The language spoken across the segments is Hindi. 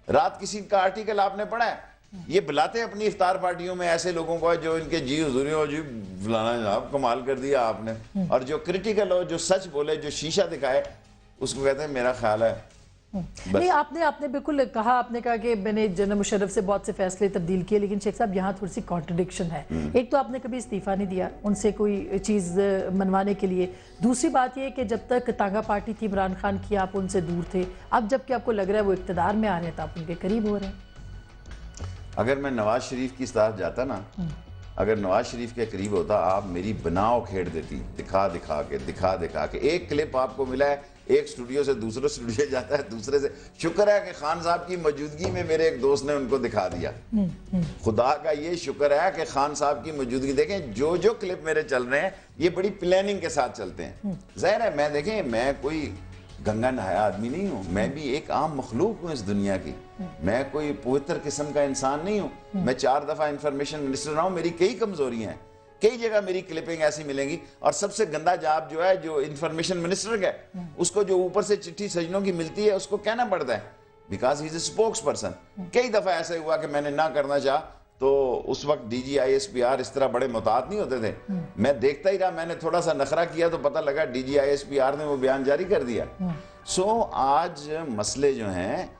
रात किसी का आर्टिकल आपने पढ़ा है? ये बुलाते अपनी इफ्तार पार्टियों में ऐसे लोगों को जो इनके जी हुजूरी हो, जी फलाना जनाब कमाल कर दिया आपने, और जो क्रिटिकल हो, जो सच बोले, जो शीशा दिखाए, उसको कहते हैं मेरा ख्याल है। नहीं, आपने बिल्कुल कहा, आपने कहा कि मैंने जनरल मुशर्रफ से बहुत से फैसले तब्दील किए, लेकिन शेख साहब यहाँ थोड़ी सी कॉन्ट्रडिक्शन है। एक तो आपने कभी इस्तीफा नहीं दिया उनसे कोई चीज़ मनवाने के लिए, दूसरी बात यह कि जब तक तांगा पार्टी थी इमरान खान की आप उनसे दूर थे, अब जबकि आपको लग रहा है वो इक़्तिदार में आ रहे हैं तो आप उनके करीब हो रहे हैं। अगर मैं नवाज शरीफ की साथ जाता ना, अगर नवाज शरीफ के करीब होता, आप मेरी बनाओ खेड़ देती, दिखा दिखा के। एक क्लिप आपको मिला है, एक स्टूडियो से दूसरे स्टूडियो जाता है, दूसरे से। शुक्र है कि खान साहब की मौजूदगी में मेरे एक दोस्त ने उनको दिखा दिया। खुदा का ये शुक्र है कि खान साहब की मौजूदगी। देखें जो जो क्लिप मेरे चल रहे हैं ये बड़ी प्लानिंग के साथ चलते हैं। जाहिर है मैं, देखें मैं कोई गंगा नहाया आदमी नहीं हूँ, मैं भी एक आम मखलूक हूँ इस दुनिया की। मैं कोई पवित्र किस्म का इंसान नहीं हूँ। मैं 4 दफा इंफॉर्मेशन मिनिस्टर रहा हूँ, मेरी कई कमजोरियां हैं, कई जगह मेरी क्लिपिंग ऐसी मिलेंगी। और सबसे गंदा जॉब जो है, जो इंफॉर्मेशन मिनिस्टर का, उसको जो ऊपर से चिट्ठी सजनों की मिलती है उसको कहना पड़ता है, because he is a spokes person. कई दफा ऐसा हुआ कि मैंने ना करना चाहा, तो उस वक्त डीजी ISPR इस तरह बड़े मुताद नहीं होते थे, मैं देखता ही रहा। मैंने थोड़ा सा नखरा किया तो पता लगा डीजी ISPR ने वो बयान जारी कर दिया। सो आज मसले जो हैं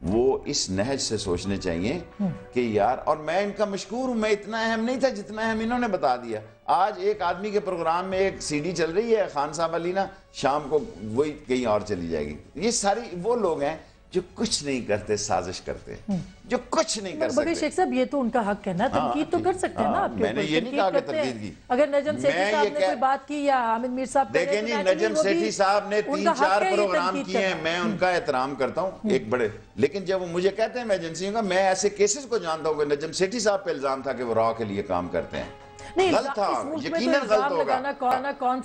वो इस नहज से सोचने चाहिए कि यार, और मैं इनका मशकूर हूं, मैं इतना अहम नहीं था जितना अहम इन्होंने बता दिया। आज एक आदमी के प्रोग्राम में एक CD चल रही है, खान साहब वाली ना, शाम को वही कहीं और चली जाएगी। ये सारी वो लोग हैं जो कुछ नहीं करते, साजिश करते, जो कुछ नहीं कर सकते। शेख साहब ये तो उनका हक है ना, तनकीद तो कर सकते हैं ना आपके। मैंने ये नहीं कहा कि तनकीद की। अगर नजम सेठी साहब ने कोई बात की या हामिद मीर साहब, देखें जी, नजम सेठी साहब ने 3-4 प्रोग्राम किए हैं, मैं उनका एहतराम करता हूँ, एक बड़े। लेकिन जब वो मुझे कहते हैं मैं एजेंसी का, मैं ऐसे केसेस को जानता हूँ कि नजम सेठी साहब पे इल्जाम था कि वो रॉ के लिए काम करते हैं। गलत था, यकीनन गलत होगा।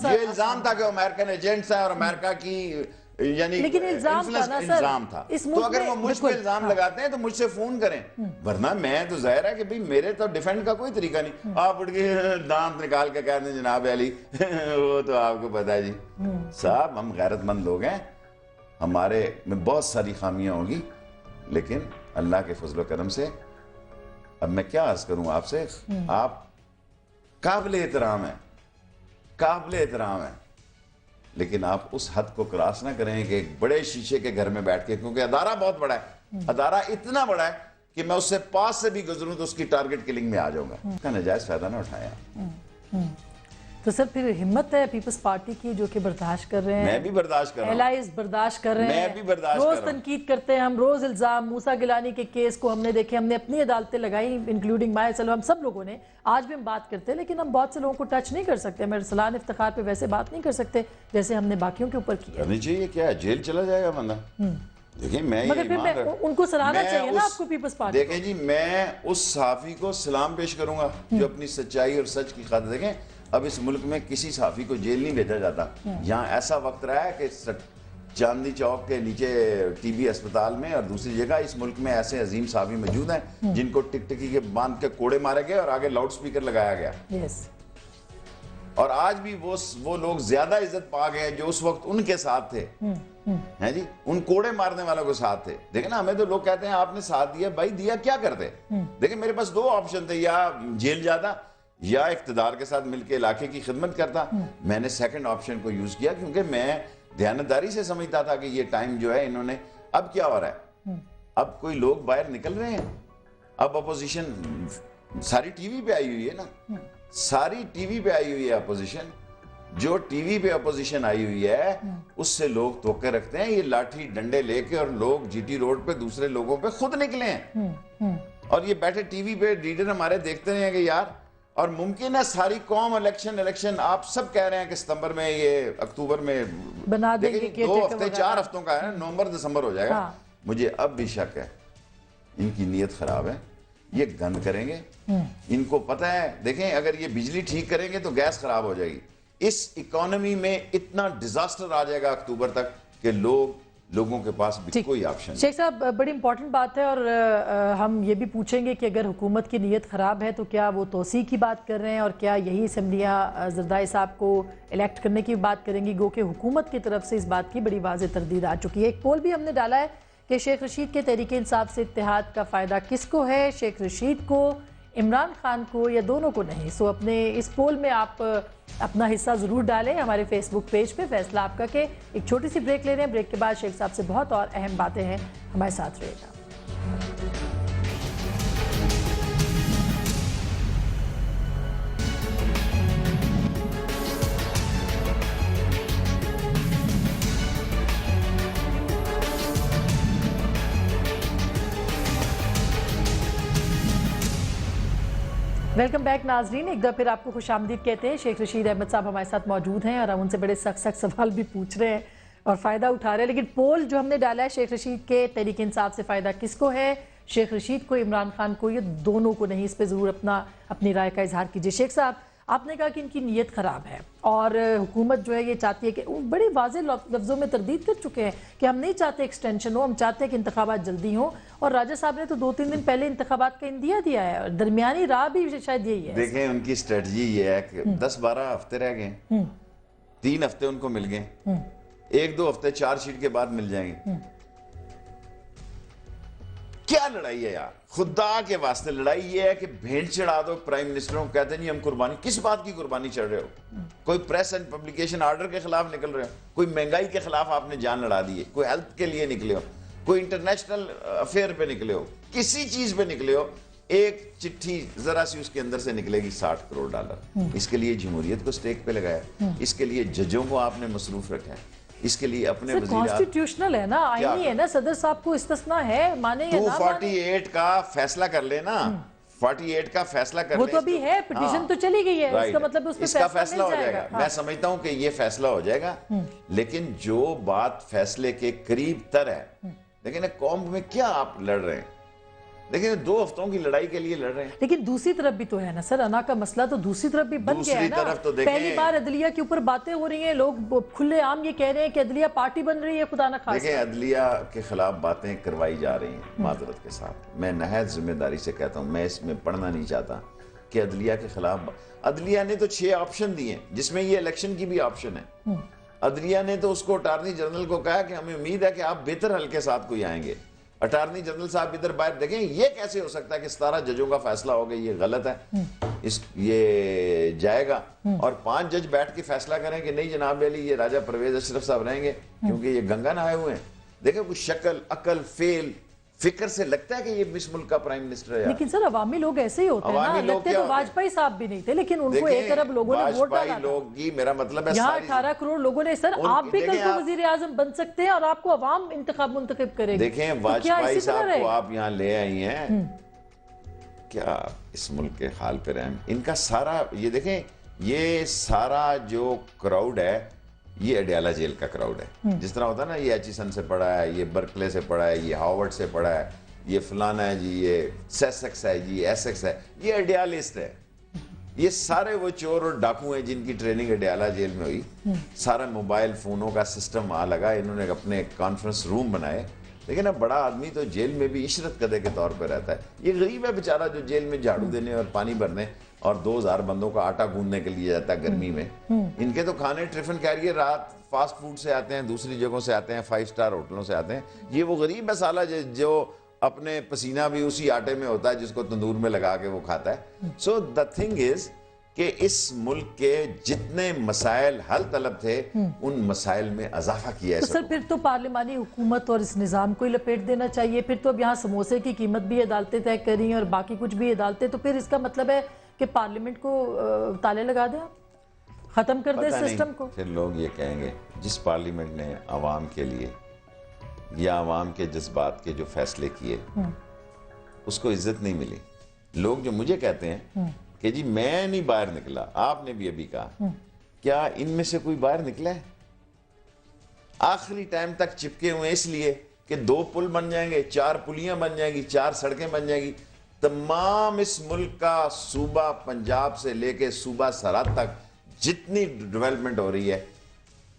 ये इल्जाम था कि अमेरिकन एजेंट्स हैं और अमेरिका की, यानी लेकिन इल्जाम था। तो अगर वो मुझ पे इल्जाम लगाते हैं तो मुझसे फोन करें, वरना मैं तो जाहिर है कि भाई मेरे तो डिफेंड का कोई तरीका नहीं। आप उठ के दांत निकाल के कहते हैं जनाब अली वो तो आपको पता है जी। साहब हम गैरतमंद लोग हैं, हमारे में बहुत सारी खामियां होंगी, लेकिन अल्लाह के फजल करम से अब मैं क्या अर्ज करूं आपसे, आप काबिल एहतराम है, काबिल एहतराम है, लेकिन आप उस हद को क्रॉस ना करें कि एक बड़े शीशे के घर में बैठ के, क्योंकि अदारा बहुत बड़ा है, अदारा इतना बड़ा है कि मैं उससे पास से भी गुजरूं तो उसकी टारगेट किलिंग में आ जाऊंगा। उसका नाजायज फायदा ना उठाया। तो सर फिर हिम्मत है पीपल्स पार्टी की जो कि बर्दाश्त कर रहे हैं। मैं भी बर्दाश्त कर रहा हूं, एलाइज बर्दाश्त कर रहे हैं, मैं भी बर्दाश्त रोज कर रहा हूं। तनकीद करते हैं हम, रोज इल्जाम। मूसा गिलानी के केस को हमने देखे, हमने अपनी अदालतें लगाई, इंक्लूडिंग माय सलो, हम सब लोगों ने। आज भी हम बात करते हैं, लेकिन हम बहुत से लोगों को टच नहीं कर सकते। हम अरसलान इफ्तिखार पे वैसे बात नहीं कर सकते जैसे हमने बाकियों के ऊपर किया। करनी चाहिए, क्या है, जेल चला जाएगा बंदा। देखिए मैं मगर फिर उनको सराहना चाहिए ना आपको पीपल्स पार्टी। देखें जी, मैं उस सहाफी को सलाम पेश करूंगा जो अपनी सच्चाई और सच की खातिर। देखें अब इस मुल्क में किसी सहाफी को जेल नहीं भेजा जाता। यहाँ ऐसा वक्त रहा है कि चांदनी चौक के नीचे TB अस्पताल में और दूसरी जगह इस मुल्क में ऐसे अजीम सहाफी मौजूद हैं जिनको टिकटिकी के बांध के कोड़े मारे गए और आगे लाउड स्पीकर लगाया गया। और आज भी वो लोग ज्यादा इज्जत पा गए जो उस वक्त उनके साथ थे, हैं जी, उन कोड़े मारने वालों के साथ थे। देखें ना, हमें तो लोग कहते हैं आपने साथ दिया, भाई दिया क्या करते। देखिए मेरे पास 2 ऑप्शन थे, या जेल जाता या इख्तिदार के साथ मिलकर इलाके की खिदमत करता। मैंने सेकंड ऑप्शन को यूज किया क्योंकि मैं ध्यानदारी से समझता था कि ये टाइम जो है इन्होंने, अब क्या हो रहा है, अब कोई लोग बाहर निकल रहे हैं, अब अपोजिशन सारी टीवी पे आई हुई है ना, सारी टीवी पे आई हुई है अपोजिशन। जो टीवी पे अपोजिशन आई हुई है उससे लोग तोके रखते हैं, ये लाठी डंडे लेके, और लोग GT रोड पे दूसरे लोगों पे खुद निकले हैं। और ये बैठे टीवी पे रीडर हमारे देखते रहे हैं कि यार, और मुमकिन है सारी कौम इलेक्शन आप सब कह रहे हैं कि सितंबर में, ये अक्टूबर में बना देंगे, 2 हफ्ते 4 हफ्तों का है, नवंबर दिसंबर हो जाएगा। मुझे अब भी शक है, इनकी नीयत खराब है, ये गंद करेंगे, इनको पता है। देखें अगर ये बिजली ठीक करेंगे तो गैस खराब हो जाएगी, इस इकोनॉमी में इतना डिजास्टर आ जाएगा अक्टूबर तक कि लोगों के पास भी कोई ऑप्शन। शेख साहब बड़ी इंपॉर्टेंट बात है, और हम ये भी पूछेंगे कि अगर हुकूमत की नीयत ख़राब है तो क्या वो तोसी की बात कर रहे हैं, और क्या यही असम्बलियाँ जरदारी साहब को इलेक्ट करने की बात करेंगी। गो कि हुकूमत की तरफ से इस बात की बड़ी वाज़ेह तरदीद आ चुकी है। एक पोल भी हमने डाला है कि शेख रशीद के तहरीक इंसाफ से इत्तेहाद का फ़ायदा किसको है, शेख रशीद को, इमरान खान को, या दोनों को नहीं। सो अपने इस पोल में आप अपना हिस्सा ज़रूर डालें हमारे फेसबुक पेज पे। फैसला आपका के एक छोटी सी ब्रेक ले रहे हैं। ब्रेक के बाद शेख साहब से बहुत और अहम बातें हैं, हमारे साथ रहेगा। वेलकम बैक नाजरीन, एक बार फिर आपको खुशामदीद कहते हैं। शेख रशीद अहमद साहब हमारे साथ मौजूद हैं और हम उनसे बड़े सख्त सख्त सवाल भी पूछ रहे हैं और फ़ायदा उठा रहे हैं। लेकिन पोल जो हमने डाला है, शेख रशीद के तहरीक इंसाफ से फ़ायदा किसको है, शेख रशीद को, इमरान खान को, ये दोनों को नहीं, इस पर ज़रूर अपनी राय का इजहार कीजिए। शेख साहब, आपने कहा कि इनकी नीयत ख़राब है और हुकूमत जो है ये चाहती है कि बड़े वाज़ेह लफ्ज़ों में तरदीद कर चुके हैं कि हम नहीं चाहते एक्सटेंशन हो, हम चाहते हैं कि इंतखाबात जल्दी हो। और राजा साहब ने तो 2-3 दिन पहले इंतखाबात का इंदिया दिया है और दरमियानी राह भी शायद यही है। देखें, उनकी स्ट्रेटजी ये है कि 10-12 हफ्ते रह गए, 3 हफ्ते उनको मिल गए, 1-2 हफ्ते चार्जशीट के बाद मिल जाएंगे। क्या लड़ाई है यार, खुदा के वास्ते लड़ाई ये है कि भेंट चढ़ा दो प्राइम मिनिस्टर को, कहते नहीं हम कुर्बानी, किस बात की कुर्बानी चढ़ रहे हो? कोई प्रेस एंड पब्लिकेशन ऑर्डर के खिलाफ निकल रहे हो, कोई महंगाई के खिलाफ आपने जान लड़ा दी है, कोई हेल्थ के लिए निकले हो, कोई इंटरनेशनल अफेयर पे निकले हो, किसी चीज पे निकले हो, एक चिट्ठी जरा सी उसके अंदर से निकलेगी $60 करोड़। इसके लिए जमहूरियत को स्टेक पे लगाया, इसके लिए जजों को आपने मसरूफ रखा है, इसके लिए अपने कॉन्स्टिट्यूशनल है ना, आईनी है ना, सदर साहब को इस्तिस्ना है, माने या ना माने। 248 का फैसला कर लेना, 48 का फैसला कर वो तो अभी है, पिटीशन तो चली गई है, इसका मतलब उस पे इसका फैसला हो मिल जाएगा। हाँ। मैं समझता हूं कि ये फैसला हो जाएगा, लेकिन जो बात फैसले के करीब तर है, लेकिन कौम में क्या आप लड़ रहे हैं? लेकिन 2 हफ्तों की लड़ाई के लिए लड़ रहे हैं। लेकिन दूसरी तरफ भी तो है ना सर, अना का मसला तो दूसरी तरफ भी बन गया है ना। तो पहली बार अदलिया के ऊपर बातें हो रही हैं, लोग खुले आम ये कह रहे हैं कि अदलिया पार्टी बन रही है, खुदा ना खास। देखिए, अदलिया के खिलाफ बातें करवाई जा रही हैं, माजरत के साथ मैं नहायत जिम्मेदारी से कहता हूँ, मैं इसमें पढ़ना नहीं चाहता कि अदलिया के खिलाफ। अदलिया ने तो 6 ऑप्शन दिए, जिसमें ये इलेक्शन की भी ऑप्शन है। अदलिया ने तो उसको अटार्नी जनरल को कहा कि हमें उम्मीद है कि आप बेहतर हल के साथ कोई आएंगे। अटार्नी जनरल साहब इधर बाहर देखें, ये कैसे हो सकता है कि 17 जजों का फैसला हो गया, ये गलत है, ये जाएगा। और 5 जज बैठ के फैसला करें कि नहीं जनाब अली, ये राजा परवेज अशरफ साहब रहेंगे क्योंकि ये गंगा नहाए हुए हैं। देखें, कुछ शक्ल अकल फेल फिक्र से लगता है कि ये इस मुल्क का प्राइम मिनिस्टर है। लेकिन सर अवामी लोग ऐसे ही होते हैं ना, लगते तो वाजपेयी साहब भी नहीं थे, लेकिन उनको 1 अरब लोगों ने वोट डाला। लोग की मेरा मतलब है यहाँ 18 करोड़ लोगों ने। सर आप भी कल को वजीर आजम बन सकते हैं और आपको अवाम इंतखाब मुंतखब करेगी। देखें, वाजपेयी साहब को आप यहाँ ले आई हैं, क्या इस मुल्क के हाल पे रहम। इनका सारा ये देखें, ये सारा जो क्राउड है, ये अडयाला जेल का क्राउड है। जिस तरह होता है ना, ये एचिसन से पढ़ा है, ये बर्कले से पढ़ा है, ये हार्वर्ड से पढ़ा है, ये फलाना है जी, ये सेसेक्स है जी, एसेक्स है, ये अडयालिस्ट है। ये सारे वो चोर और डाकू हैं जिनकी ट्रेनिंग अडयाला जेल में हुई। सारा मोबाइल फोनों का सिस्टम वहाँ लगा, इन्होंने अपने कॉन्फ्रेंस रूम बनाए। लेकिन अब बड़ा आदमी तो जेल में भी इशरत कदे के तौर पर रहता है। ये गरीब है बेचारा जो जेल में झाड़ू देने और पानी भरने और 2000 बंदों का आटा गूंदने के लिए जाता है गर्मी में। इनके तो खाने टिफिन कैरियर रात फास्ट फूड से आते हैं, दूसरी जगहों से आते हैं, 5 स्टार होटलों से आते हैं। ये वो गरीब है साला जो अपने पसीना भी उसी आटे में होता है जिसको तंदूर में लगा के वो खाता है। सो द थिंग इज कि इस मुल्क के जितने मसाइल हल तलब थे, उन मसाइल में इजाफा किया है। तो सर फिर तो पार्लिमानी हुकूमत और इस निज़ाम को ही लपेट देना चाहिए। फिर तो अब यहाँ समोसे की कीमत भी अदालतें तय कर रही हैं और बाकी कुछ भी अदालतें, तो फिर इसका मतलब है कि पार्लियामेंट को ताले लगा दें, खत्म कर दे सिस्टम को। फिर लोग ये कहेंगे जिस पार्लियामेंट ने आवाम के लिए या आवाम के जज्बात के जो फैसले किए उसको इज्जत नहीं मिली। लोग जो मुझे कहते हैं कि जी मैं नहीं बाहर निकला, आपने भी अभी कहा, क्या इनमें से कोई बाहर निकला है? आखिरी टाइम तक चिपके हुए इसलिए कि 2 पुल बन जाएंगे, 4 पुलियां बन जाएंगी, 4 सड़कें बन जाएंगी। तमाम इस मुल्क का सूबा पंजाब से लेके सूबा सरहद तक जितनी डेवलपमेंट हो रही है,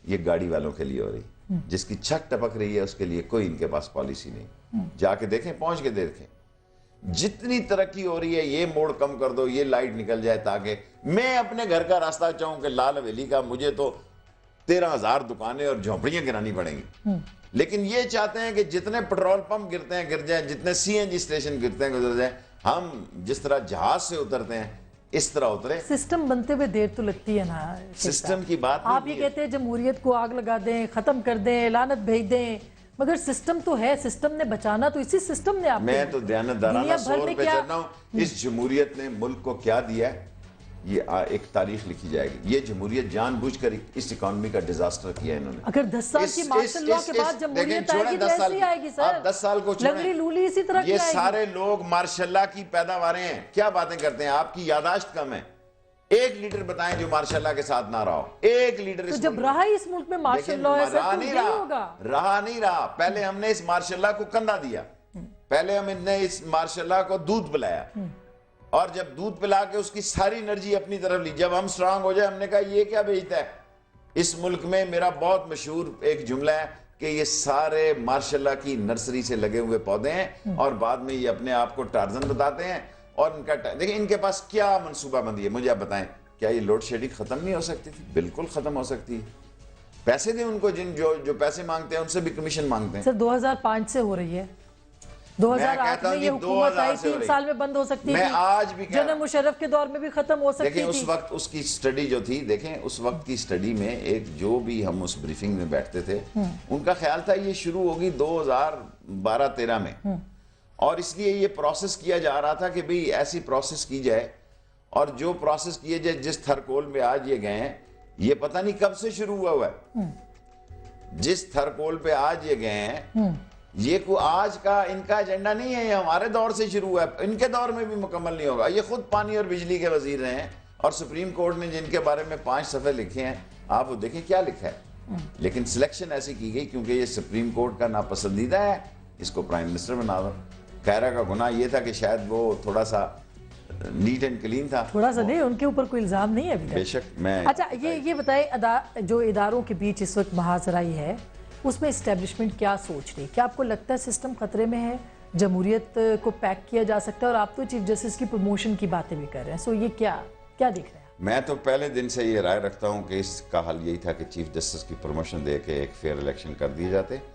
ये गाड़ी वालों के लिए हो रही। जिसकी छत टपक रही है उसके लिए कोई इनके पास पॉलिसी नहीं। जाके देखें, पहुंच के देखें, जितनी तरक्की हो रही है, ये मोड़ कम कर दो, ये लाइट निकल जाए, ताकि मैं अपने घर का रास्ता चाहूं कि लाल हवेली का मुझे तो 13,000 दुकानें और झोंपड़ियां गिरानी पड़ेंगी। लेकिन ये चाहते हैं कि जितने पेट्रोल पंप गिरते हैं गिर जाए, जितने सीएनजी स्टेशन गिरते हैं गुजर जाए, हम जिस तरह जहाज से उतरते हैं इस तरह उतरे। सिस्टम बनते हुए देर तो लगती है ना शेख सिस्टम साहब। की बात आप नहीं ये है। कहते हैं जमहूरियत को आग लगा दें, खत्म कर दें, लानत भेज दें, मगर सिस्टम तो है, सिस्टम ने बचाना तो इसी सिस्टम ने आपको। मैं तो दयानतदाराना दुनिया भर तौर में पे क्या- चल रहा हूं, इस जमहूरियत ने मुल्क को क्या दिया है, ये एक तारीख लिखी जाएगी। ये जमहूरियत जानबूझकर इस इकोनॉमी का डिजास्टर किया है इन्होंने। अगर 10 साल की मार्शल लॉ के बाद देखें, जमहूरियत छोड़ें आएगी तो 10 साल ऐसी की। आएगी सर। आप 10 साल को छोड़ें। लंगड़ी लूली इसी तरह की ये आएगी। सारे लोग मार्शल्लाह की पैदावारें हैं, क्या बातें करते हैं, आपकी यादाश्त कम है। एक लीडर बताएं जो मार्शल्लाह के साथ ना रहा हो, एक लीडर। तो जब रहा ही इस मुल्क में मार्शल लॉ है सर, रहा तो नहीं यही होगा। रहा नहीं रहा। पहले हमने इस मार्शल्लाह को कंधा दिया, पहले हमने इस मार्शल्लाह को दूध पिलाया, और जब दूध पिला के उसकी सारी एनर्जी अपनी तरफ ली, जब हम स्ट्रांग हो जाए हमने कहा ये क्या बेचता है। इस मुल्क में मेरा बहुत मशहूर एक जुमला है कि ये सारे मार्शल्लाह की नर्सरी से लगे हुए पौधे हैं, और बाद में ये अपने आप को टार्जन बताते हैं। और इनका देखिए इनके पास क्या मनसूबाबंदी है, मुझे आप बताएं। क्या ये लोड शेडिंग खत्म नहीं हो सकती थी? बिल्कुल खत्म हो सकती है। पैसे दें उनको, जिन जो पैसे मांगते हैं उनसे भी कमीशन मांगते हैं। सर 2005 से हो रही है, 2008 में ये हुकूमत आई, 3 साल में बंद हो सकती थी। मैं आज भी जनरल मुशर्रफ के दौर में भी खत्म हो सकती देखें थी। उस वक्त उसकी स्टडी जो थी, देखें उस वक्त की स्टडी में एक जो भी हम उस ब्रीफिंग में बैठते थे, उनका ख्याल था ये शुरू होगी 2012-13 में, और इसलिए ये प्रोसेस किया जा रहा था कि भाई ऐसी प्रोसेस की जाए, और जो प्रोसेस किए जाए जिस थरकोल में आज ये गए हैं, ये पता नहीं कब से शुरू हुआ है। जिस थरकोल पे आज ये गए हैं, ये को आज का इनका एजेंडा नहीं है, ये हमारे दौर से शुरू हुआ है, इनके दौर में भी मुकम्मल नहीं होगा। ये खुद पानी और बिजली के वजीर रहे हैं, और सुप्रीम कोर्ट ने जिनके बारे में 5 सफ़े लिखे हैं, आप वो देखें क्या लिखा है। लेकिन सिलेक्शन ऐसी की गई क्योंकि ये सुप्रीम कोर्ट का नापसंदीदा है, इसको प्राइम मिनिस्टर बना दो। खैरा का गुनाह ये था कि शायद वो थोड़ा सा नीट एंड क्लीन था। थोड़ा सा नहीं, उनके ऊपर कोई इल्जाम नहीं है अभी तक। बेशक मैं अच्छा ये बताएं, जो इदारों के बीच इस वक्त महाजराई है, उसमें इस्टेब्लिशमेंट क्या सोच रही है? क्या आपको लगता है सिस्टम खतरे में है, जमहूरियत को पैक किया जा सकता है? और आप तो चीफ जस्टिस की प्रमोशन की बातें भी कर रहे हैं, सो ये क्या दिख रहा है? मैं तो पहले दिन से ये राय रखता हूं कि इसका हल यही था कि चीफ जस्टिस की प्रमोशन दे के एक फेयर इलेक्शन कर दिए जाते।